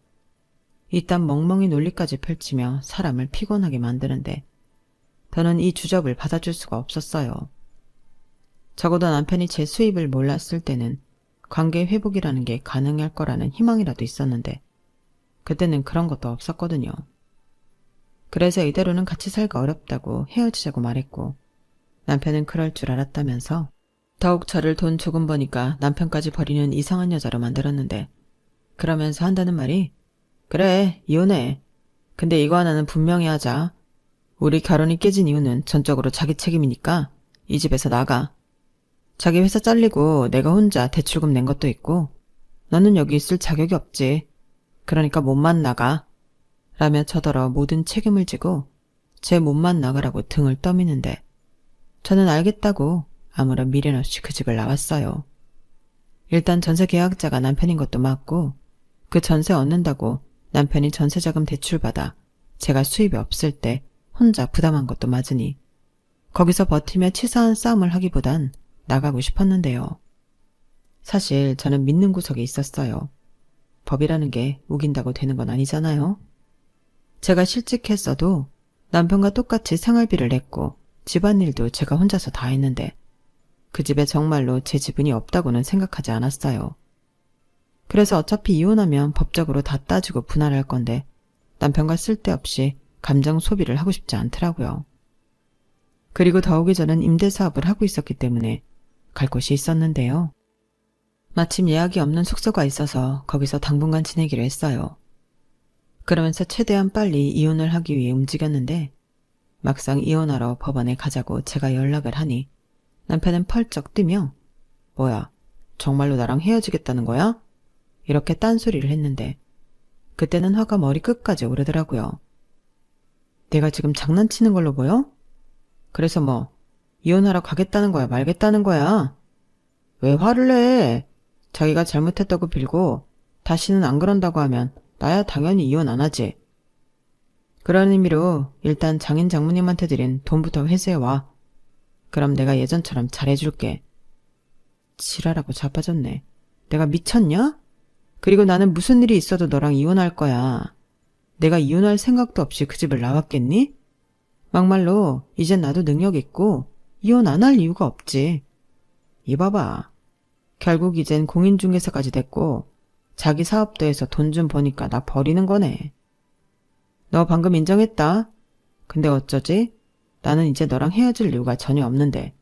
[SPEAKER 1] 이딴 멍멍이 논리까지 펼치며 사람을 피곤하게 만드는데 저는 이 주접을 받아줄 수가 없었어요. 적어도 남편이 제 수입을 몰랐을 때는 관계 회복이라는 게 가능할 거라는 희망이라도 있었는데 그때는 그런 것도 없었거든요. 그래서 이대로는 같이 살기 어렵다고 헤어지자고 말했고 남편은 그럴 줄 알았다면서 더욱 저를 돈 조금 버니까 남편까지 버리는 이상한 여자로 만들었는데 그러면서 한다는 말이 그래 이혼해. 근데 이거 하나는 분명히 하자. 우리 결혼이 깨진 이유는 전적으로 자기 책임이니까 이 집에서 나가. 자기 회사 잘리고 내가 혼자 대출금 낸 것도 있고 너는 여기 있을 자격이 없지. 그러니까 몸만 나가. 라며 저더러 모든 책임을 지고 제 몸만 나가라고 등을 떠미는데 저는 알겠다고 아무런 미련 없이 그 집을 나왔어요. 일단 전세 계약자가 남편인 것도 맞고 그 전세 얻는다고 남편이 전세자금 대출받아 제가 수입이 없을 때 혼자 부담한 것도 맞으니 거기서 버티며 치사한 싸움을 하기보단 나가고 싶었는데요. 사실 저는 믿는 구석이 있었어요. 법이라는 게 우긴다고 되는 건 아니잖아요. 제가 실직했어도 남편과 똑같이 생활비를 냈고 집안일도 제가 혼자서 다 했는데 그 집에 정말로 제 지분이 없다고는 생각하지 않았어요. 그래서 어차피 이혼하면 법적으로 다 따지고 분할할 건데 남편과 쓸데없이 감정 소비를 하고 싶지 않더라고요. 그리고 더욱이 저는 임대사업을 하고 있었기 때문에 갈 곳이 있었는데요. 마침 예약이 없는 숙소가 있어서 거기서 당분간 지내기로 했어요. 그러면서 최대한 빨리 이혼을 하기 위해 움직였는데 막상 이혼하러 법원에 가자고 제가 연락을 하니 남편은 펄쩍 뛰며 뭐야 정말로 나랑 헤어지겠다는 거야? 이렇게 딴소리를 했는데 그때는 화가 머리 끝까지 오르더라고요. 내가 지금 장난치는 걸로 보여? 그래서 뭐 이혼하러 가겠다는 거야 말겠다는 거야? 왜 화를 내? 자기가 잘못했다고 빌고 다시는 안 그런다고 하면 나야 당연히 이혼 안 하지. 그런 의미로 일단 장인 장모님한테 드린 돈부터 회수해와. 그럼 내가 예전처럼 잘해줄게. 지랄하고 자빠졌네. 내가 미쳤냐? 그리고 나는 무슨 일이 있어도 너랑 이혼할 거야. 내가 이혼할 생각도 없이 그 집을 나왔겠니? 막말로 이젠 나도 능력 있고 이혼 안 할 이유가 없지. 이봐봐. 결국 이젠 공인중개사까지 됐고 자기 사업도 해서 돈 좀 버니까 나 버리는 거네. 너 방금 인정했다. 근데 어쩌지? 나는 이제 너랑 헤어질 이유가 전혀 없는데.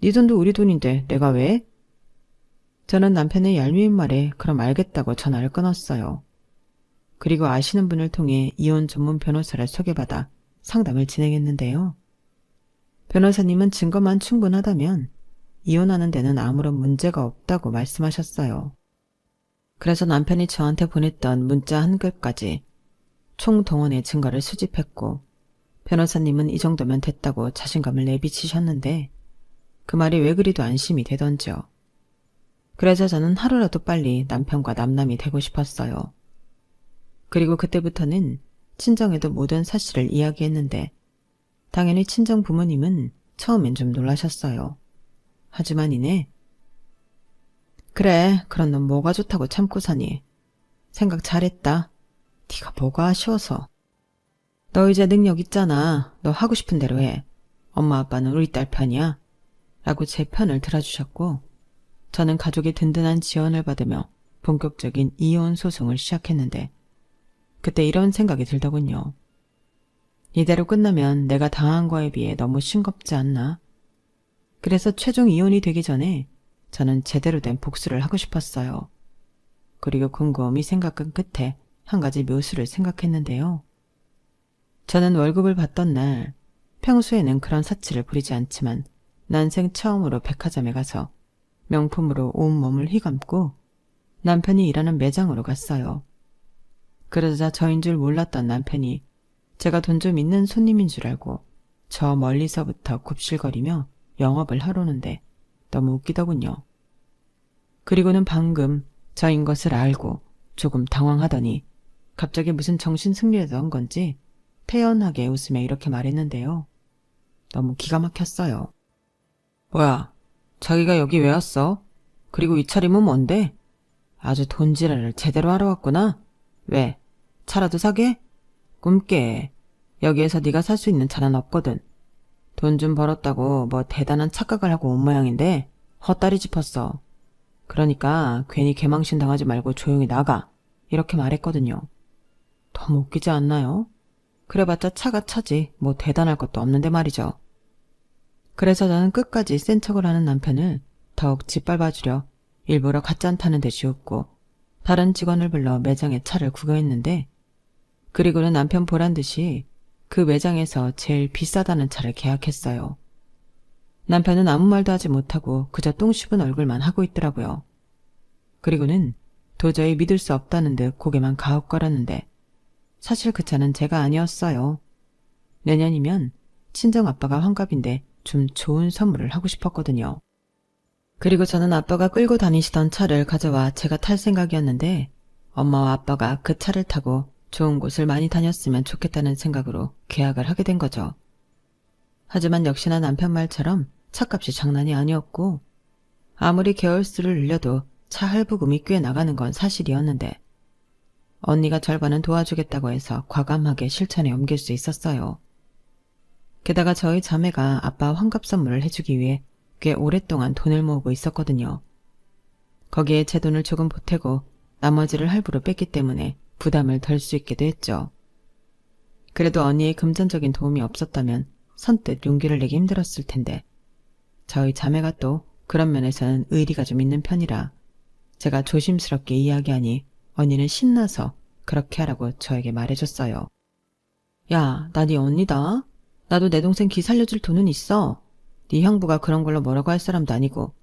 [SPEAKER 1] 네 돈도 우리 돈인데 내가 왜? 저는 남편의 얄미운 말에 그럼 알겠다고 전화를 끊었어요. 그리고 아시는 분을 통해 이혼 전문 변호사를 소개받아 상담을 진행했는데요. 변호사님은 증거만 충분하다면 이혼하는 데는 아무런 문제가 없다고 말씀하셨어요. 그래서 남편이 저한테 보냈던 문자 한글까지 총동원의 증거를 수집했고 변호사님은 이 정도면 됐다고 자신감을 내비치셨는데 그 말이 왜 그리도 안심이 되던지요. 그래서 저는 하루라도 빨리 남편과 남남이 되고 싶었어요. 그리고 그때부터는 친정에도 모든 사실을 이야기했는데 당연히 친정 부모님은 처음엔 좀 놀라셨어요. 하지만 이내 그래 그런 넌 뭐가 좋다고 참고 사니. 생각 잘했다. 네가 뭐가 아쉬워서. 너 이제 능력 있잖아. 너 하고 싶은 대로 해. 엄마 아빠는 우리 딸 편이야. 라고 제 편을 들어주셨고 저는 가족의 든든한 지원을 받으며 본격적인 이혼 소송을 시작했는데 그때 이런 생각이 들더군요. 이대로 끝나면 내가 당한 거에 비해 너무 싱겁지 않나? 그래서 최종 이혼이 되기 전에 저는 제대로 된 복수를 하고 싶었어요. 그리고 곰곰이 생각한 끝에 한 가지 묘수를 생각했는데요. 저는 월급을 받던 날 평소에는 그런 사치를 부리지 않지만 난생 처음으로 백화점에 가서 명품으로 온몸을 휘감고 남편이 일하는 매장으로 갔어요. 그러자 저인 줄 몰랐던 남편이 제가 돈 좀 있는 손님인 줄 알고 저 멀리서부터 굽실거리며 영업을 하려는데 너무 웃기더군요. 그리고는 방금 저인 것을 알고 조금 당황하더니 갑자기 무슨 정신승리였던 건지 태연하게 웃으며 이렇게 말했는데요. 너무 기가 막혔어요. 뭐야, 자기가 여기 왜 왔어? 그리고 이 차림은 뭔데? 아주 돈지랄을 제대로 하러 왔구나? 왜? 차라도 사게? 꿈깨. 여기에서 네가 살 수 있는 차는 없거든. 돈 좀 벌었다고 뭐 대단한 착각을 하고 온 모양인데 헛다리 짚었어. 그러니까 괜히 개망신 당하지 말고 조용히 나가. 이렇게 말했거든요. 너무 웃기지 않나요? 그래봤자 차가 차지 뭐 대단할 것도 없는데 말이죠. 그래서 저는 끝까지 센 척을 하는 남편을 더욱 짓밟아주려 일부러 가짠타는 듯이 웃고 다른 직원을 불러 매장에 차를 구경했는데 그리고는 남편 보란 듯이 그 매장에서 제일 비싸다는 차를 계약했어요. 남편은 아무 말도 하지 못하고 그저 똥 씹은 얼굴만 하고 있더라고요. 그리고는 도저히 믿을 수 없다는 듯 고개만 가웃거렸는데 사실 그 차는 제가 아니었어요. 내년이면 친정아빠가 환갑인데 좀 좋은 선물을 하고 싶었거든요. 그리고 저는 아빠가 끌고 다니시던 차를 가져와 제가 탈 생각이었는데 엄마와 아빠가 그 차를 타고 좋은 곳을 많이 다녔으면 좋겠다는 생각으로 계약을 하게 된 거죠. 하지만 역시나 남편 말처럼 차값이 장난이 아니었고 아무리 계열수를 늘려도 차 할부금이 꽤 나가는 건 사실이었는데 언니가 절반은 도와주겠다고 해서 과감하게 실천에 옮길 수 있었어요. 게다가 저희 자매가 아빠 환갑 선물을 해주기 위해 꽤 오랫동안 돈을 모으고 있었거든요. 거기에 제 돈을 조금 보태고 나머지를 할부로 뺐기 때문에 부담을 덜 수 있게도 했죠. 그래도 언니의 금전적인 도움이 없었다면 선뜻 용기를 내기 힘들었을 텐데 저희 자매가 또 그런 면에서는 의리가 좀 있는 편이라 제가 조심스럽게 이야기하니 언니는 신나서 그렇게 하라고 저에게 말해줬어요. 야, 나 네 언니다. 나도 내 동생 기 살려줄 돈은 있어. 네 형부가 그런 걸로 뭐라고 할 사람도 아니고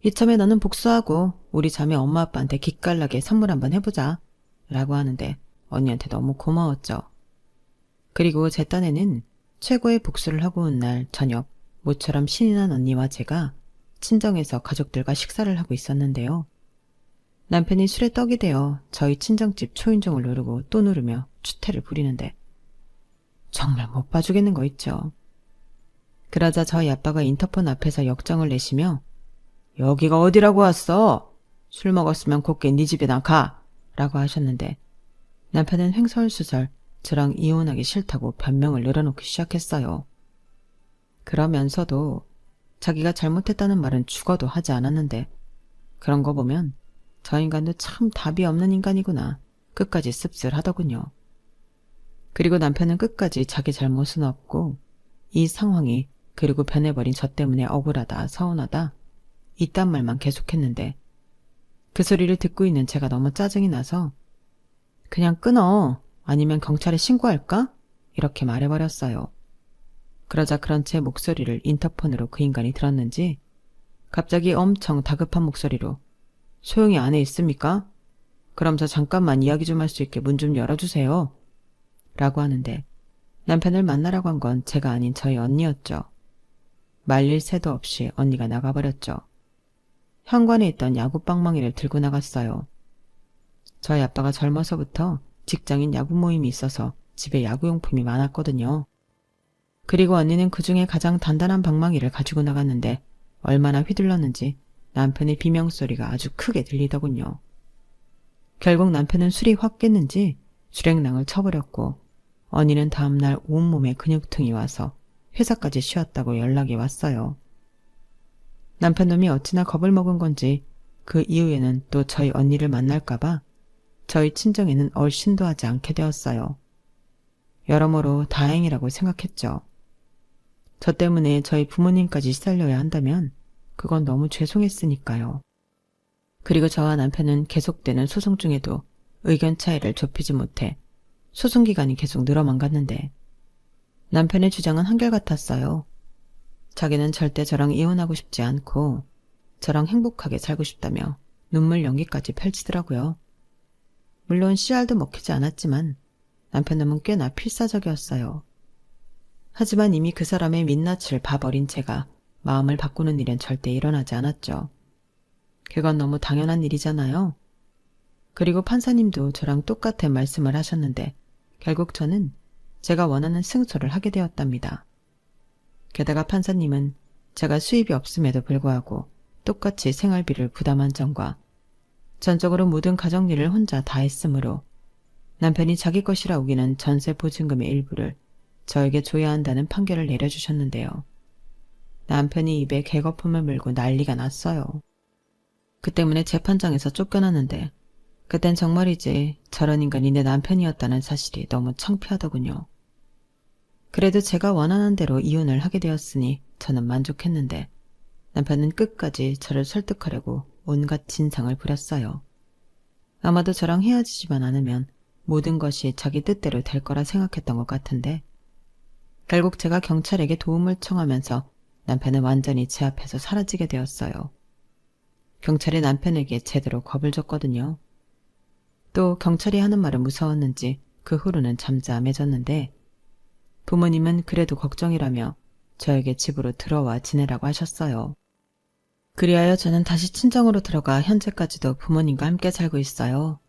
[SPEAKER 1] 이참에 너는 복수하고 우리 자매 엄마 아빠한테 기깔나게 선물 한번 해보자 라고 하는데 언니한테 너무 고마웠죠. 그리고 제 딴에는 최고의 복수를 하고 온 날 저녁 모처럼 신이 난 언니와 제가 친정에서 가족들과 식사를 하고 있었는데요. 남편이 술에 떡이 되어 저희 친정집 초인종을 누르고 또 누르며 추태를 부리는데 정말 못 봐주겠는 거 있죠. 그러자 저희 아빠가 인터폰 앞에서 역정을 내시며 여기가 어디라고 왔어? 술 먹었으면 곱게 네 집에나 가! 라고 하셨는데 남편은 횡설수설 저랑 이혼하기 싫다고 변명을 늘어놓기 시작했어요. 그러면서도 자기가 잘못했다는 말은 죽어도 하지 않았는데 그런 거 보면 저 인간도 참 답이 없는 인간이구나 끝까지 씁쓸하더군요. 그리고 남편은 끝까지 자기 잘못은 없고 이 상황이 그리고 변해버린 저 때문에 억울하다 서운하다 이딴 말만 계속했는데 그 소리를 듣고 있는 제가 너무 짜증이 나서 그냥 끊어 아니면 경찰에 신고할까? 이렇게 말해버렸어요. 그러자 그런 제 목소리를 인터폰으로 그 인간이 들었는지 갑자기 엄청 다급한 목소리로 소영이 안에 있습니까? 그럼 저 잠깐만 이야기 좀 할 수 있게 문 좀 열어주세요. 라고 하는데 남편을 만나라고 한 건 제가 아닌 저희 언니였죠. 말릴 새도 없이 언니가 나가버렸죠. 현관에 있던 야구방망이를 들고 나갔어요. 저희 아빠가 젊어서부터 직장인 야구 모임이 있어서 집에 야구용품이 많았거든요. 그리고 언니는 그중에 가장 단단한 방망이를 가지고 나갔는데 얼마나 휘둘렀는지 남편의 비명소리가 아주 크게 들리더군요. 결국 남편은 술이 확 깼는지 주랭랑을 쳐버렸고 언니는 다음날 온몸에 근육통이 와서 회사까지 쉬었다고 연락이 왔어요. 남편놈이 어찌나 겁을 먹은 건지 그 이후에는 또 저희 언니를 만날까봐 저희 친정에는 얼씬도 하지 않게 되었어요. 여러모로 다행이라고 생각했죠. 저 때문에 저희 부모님까지 시달려야 한다면 그건 너무 죄송했으니까요. 그리고 저와 남편은 계속되는 소송 중에도 의견 차이를 좁히지 못해 소송 기간이 계속 늘어만 갔는데 남편의 주장은 한결같았어요. 자기는 절대 저랑 이혼하고 싶지 않고 저랑 행복하게 살고 싶다며 눈물 연기까지 펼치더라고요. 물론 씨알도 먹히지 않았지만 남편놈은 꽤나 필사적이었어요. 하지만 이미 그 사람의 민낯을 봐버린 제가 마음을 바꾸는 일은 절대 일어나지 않았죠. 그건 너무 당연한 일이잖아요. 그리고 판사님도 저랑 똑같은 말씀을 하셨는데 결국 저는 제가 원하는 승소를 하게 되었답니다. 게다가 판사님은 제가 수입이 없음에도 불구하고 똑같이 생활비를 부담한 점과 전적으로 모든 가정일을 혼자 다 했으므로 남편이 자기 것이라 우기는 전세 보증금의 일부를 저에게 줘야 한다는 판결을 내려주셨는데요. 남편이 입에 개거품을 물고 난리가 났어요. 그 때문에 재판장에서 쫓겨났는데 그땐 정말이지 저런 인간이 내 남편이었다는 사실이 너무 창피하더군요. 그래도 제가 원하는 대로 이혼을 하게 되었으니 저는 만족했는데 남편은 끝까지 저를 설득하려고 온갖 진상을 부렸어요. 아마도 저랑 헤어지지만 않으면 모든 것이 자기 뜻대로 될 거라 생각했던 것 같은데 결국 제가 경찰에게 도움을 청하면서 남편은 완전히 제 앞에서 사라지게 되었어요. 경찰이 남편에게 제대로 겁을 줬거든요. 또 경찰이 하는 말은 무서웠는지 그 후로는 잠잠해졌는데 부모님은 그래도 걱정이라며 저에게 집으로 들어와 지내라고 하셨어요. 그리하여 저는 다시 친정으로 들어가 현재까지도 부모님과 함께 살고 있어요.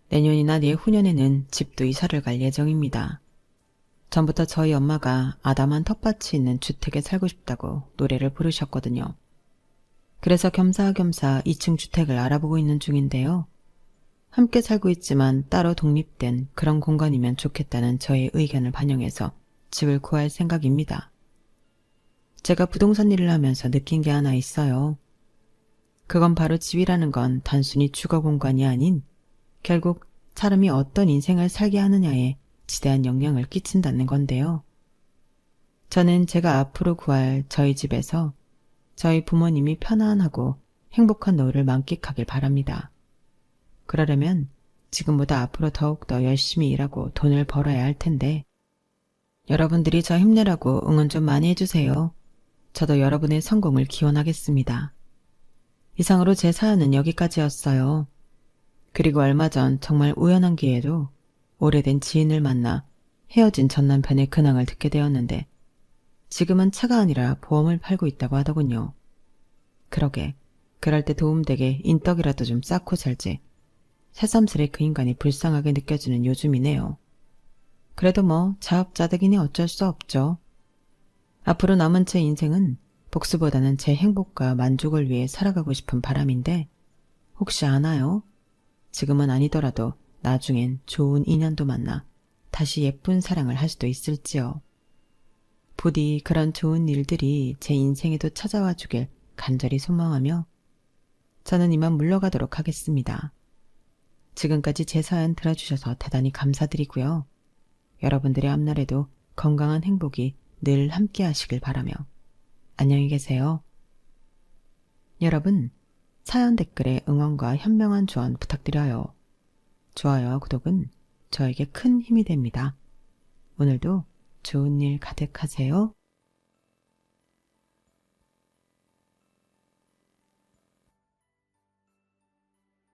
[SPEAKER 1] 내년이나 내후년에는 집도 이사를 갈 예정입니다. 전부터 저희 엄마가 아담한 텃밭이 있는 주택에 살고 싶다고 노래를 부르셨거든요. 그래서 겸사겸사 2층 주택을 알아보고 있는 중인데요. 함께 살고 있지만 따로 독립된 그런 공간이면 좋겠다는 저의 의견을 반영해서 집을 구할 생각입니다. 제가 부동산 일을 하면서 느낀 게 하나 있어요. 그건 바로 집이라는 건 단순히 주거 공간이 아닌 결국 사람이 어떤 인생을 살게 하느냐에 지대한 영향을 끼친다는 건데요. 저는 제가 앞으로 구할 저희 집에서 저희 부모님이 편안하고 행복한 노후를 만끽하길 바랍니다. 그러려면 지금보다 앞으로 더욱더 열심히 일하고 돈을 벌어야 할 텐데 여러분들이 저 힘내라고 응원 좀 많이 해주세요. 저도 여러분의 성공을 기원하겠습니다. 이상으로 제 사연은 여기까지였어요. 그리고 얼마 전 정말 우연한 기회로 오래된 지인을 만나 헤어진 전남편의 근황을 듣게 되었는데 지금은 차가 아니라 보험을 팔고 있다고 하더군요. 그러게 그럴 때 도움되게 인떡이라도 좀 쌓고 살지. 새삼스레 그 인간이 불쌍하게 느껴지는 요즘이네요. 그래도 뭐 자업자득이니 어쩔 수 없죠. 앞으로 남은 제 인생은 복수보다는 제 행복과 만족을 위해 살아가고 싶은 바람인데 혹시 아나요? 지금은 아니더라도 나중엔 좋은 인연도 만나 다시 예쁜 사랑을 할 수도 있을지요. 부디 그런 좋은 일들이 제 인생에도 찾아와 주길 간절히 소망하며 저는 이만 물러가도록 하겠습니다. 지금까지 제 사연 들어주셔서 대단히 감사드리고요. 여러분들의 앞날에도 건강한 행복이 늘 함께 하시길 바라며 안녕히 계세요. 여러분, 사연 댓글에 응원과 현명한 조언 부탁드려요. 좋아요와 구독은 저에게 큰 힘이 됩니다. 오늘도 좋은 일 가득하세요.